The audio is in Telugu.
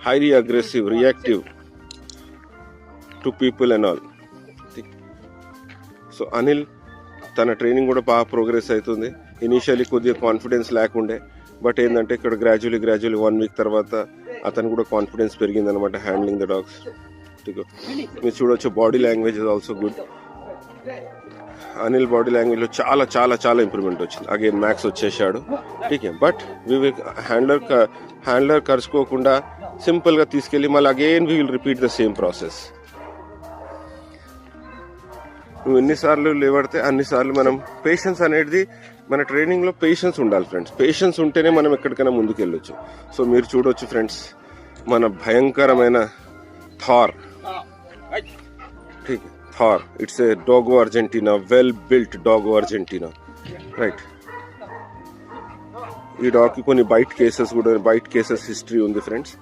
highly aggressive, reactive to people and all. So Anil తన ట్రైనింగ్ కూడా బాగా ప్రోగ్రెస్ అవుతుంది. ఇనీషియలీ కొద్దిగా కాన్ఫిడెన్స్ లేకుండే, బట్ ఏంటంటే ఇక్కడ గ్రాడ్యువలీ 1 వీక్ తర్వాత అతను కూడా కాన్ఫిడెన్స్ పెరిగిందనమాట హ్యాండ్లింగ్ ద డాగ్స్. మీరు చూడవచ్చు body language is also good. Anil body లాంగ్వేజ్లో చాలా చాలా చాలా ఇంప్రూవ్మెంట్ వచ్చింది. అగైన్ మ్యాక్స్ వచ్చేసాడు. ఠీకే, బట్ హ్యాండ్లర్ కరుచుకోకుండా సింపుల్గా తీసుకెళ్ళి మళ్ళీ again we will repeat the same process. నువ్వు ఎన్నిసార్లు లేవడితే అన్నిసార్లు మనం పేషెన్స్ అనేది మన ట్రైనింగ్లో పేషెన్స్ ఉండాలి ఫ్రెండ్స్. పేషెన్స్ ఉంటేనే మనం ఎక్కడికైనా ముందుకు వెళ్ళొచ్చు. సో మీరు చూడొచ్చు ఫ్రెండ్స్, మన భయంకరమైన Thar. Thar, it's a dogo Argentina, well built dogo Argentina, right. ఈ డాగ్కి కొన్ని బైట్ కేసెస్ హిస్టరీ ఉంది ఫ్రెండ్స్.